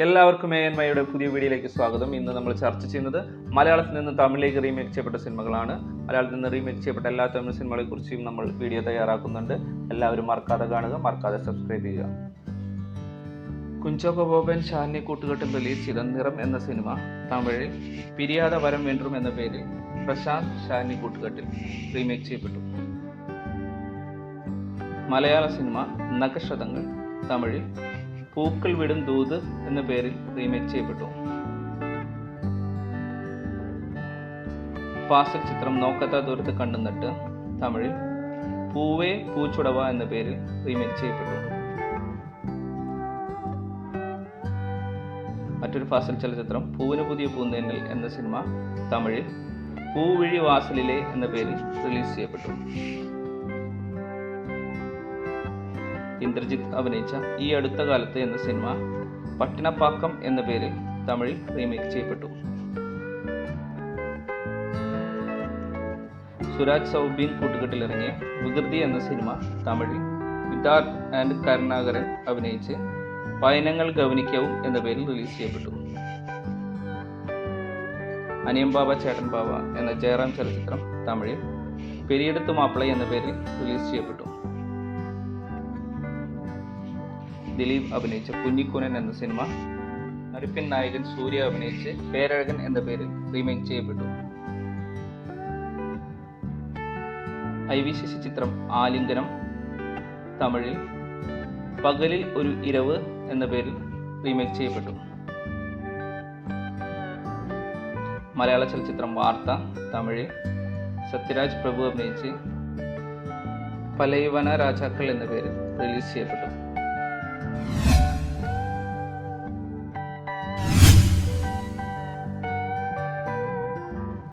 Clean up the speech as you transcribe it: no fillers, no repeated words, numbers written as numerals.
എല്ലാവർക്കും ANMയുടെ പുതിയ വീഡിയോയിലേക്ക് സ്വാഗതം. ഇന്ന് നമ്മൾ ചർച്ച ചെയ്യുന്നത് മലയാളത്തിൽ നിന്ന് തമിഴിലേക്ക് റീമേക്ക് ചെയ്യപ്പെട്ട സിനിമകളാണ്. മലയാളത്തിൽ നിന്ന് റീമേക്ക് ചെയ്യപ്പെട്ട എല്ലാ തമിഴ് സിനിമകളെ കുറിച്ചും നമ്മൾ വീഡിയോ തയ്യാറാക്കുന്നുണ്ട്. എല്ലാവരും മറക്കാതെ കാണുക, മറക്കാതെ സബ്സ്ക്രൈബ് ചെയ്യുക. കുഞ്ചാക്കോ ബോബൻ ശാലിനി കൂട്ടുകെട്ടിൽ റിലീസ് ചെയ്ത നിറം എന്ന സിനിമ തമിഴിൽ പിരിയാത വരം വേണ്ടും എന്ന പേരിൽ പ്രശാന്ത് ശാലിനി കൂട്ടുകെട്ടിൽ റീമേക്ക് ചെയ്യപ്പെട്ടു. മലയാള സിനിമ നഖശതങ്ങൾ തമിഴിൽ പൂക്കൾ വിടും ദൂത് എന്ന പേരിൽ റീമേക്ക് ചെയ്യപ്പെട്ടു. ഫാസിൽ ചിത്രം നോക്കത്ത ദൂരത്ത് കണ്ടുനട്ട് തമിഴിൽ പൂവേ പൂച്ചുടവ എന്ന പേരിൽ റീമേക്ക് ചെയ്യപ്പെട്ടു. മറ്റൊരു ഫാസിൽ ചലച്ചിത്രം പൂവിന് പുതിയ പൂന്തേന്നൽ എന്ന സിനിമ തമിഴിൽ പൂവിഴി വാസലിലെ എന്ന പേരിൽ റിലീസ് ചെയ്യപ്പെട്ടു. ഇന്ദ്രജിത്ത് അഭിനയിച്ച ഈ അടുത്ത കാലത്ത് എന്ന സിനിമ പട്ടിണപ്പാക്കം എന്ന പേരിൽ തമിഴിൽ റീമേക്ക് ചെയ്യപ്പെട്ടു. സുരാജ് സൗബീൻ കൂട്ടുകെട്ടിലിറങ്ങിയ വികൃതി എന്ന സിനിമ തമിഴിൽ വിദാർഥ് ആൻഡ് കരുണാകരൻ അഭിനയിച്ച് പയനങ്ങൾ ഗവനിക്കവും എന്ന പേരിൽ റിലീസ് ചെയ്യപ്പെട്ടു. അനിയം ബാബ ചേട്ടൻ ബാബ എന്ന ജയറാം ചലച്ചിത്രം തമിഴിൽ പെരിയെടുത്ത് മാപ്പിള എന്ന പേരിൽ റിലീസ് ചെയ്യപ്പെട്ടു. ദിലീപ് അഭിനയിച്ച കുഞ്ഞിക്കുനൻ എന്ന സിനിമ നരിപ്പിൻ നായകൻ സൂര്യ അഭിനയിച്ച് പേരഴകൻ എന്ന പേരിൽ റീമേക്ക് ചെയ്യപ്പെട്ടു. IVCC ചിത്രം ആലിംഗനം തമിഴിൽ പകലിൽ ഒരു ഇരവ് എന്ന പേരിൽ റീമേക്ക് ചെയ്യപ്പെട്ടു. മലയാള ചലച്ചിത്രം വാർത്ത തമിഴിൽ സത്യരാജ് പ്രഭു അഭിനയിച്ച് പലൈവന രാജാക്കൾ എന്ന പേരിൽ റിലീസ് ചെയ്യപ്പെട്ടു.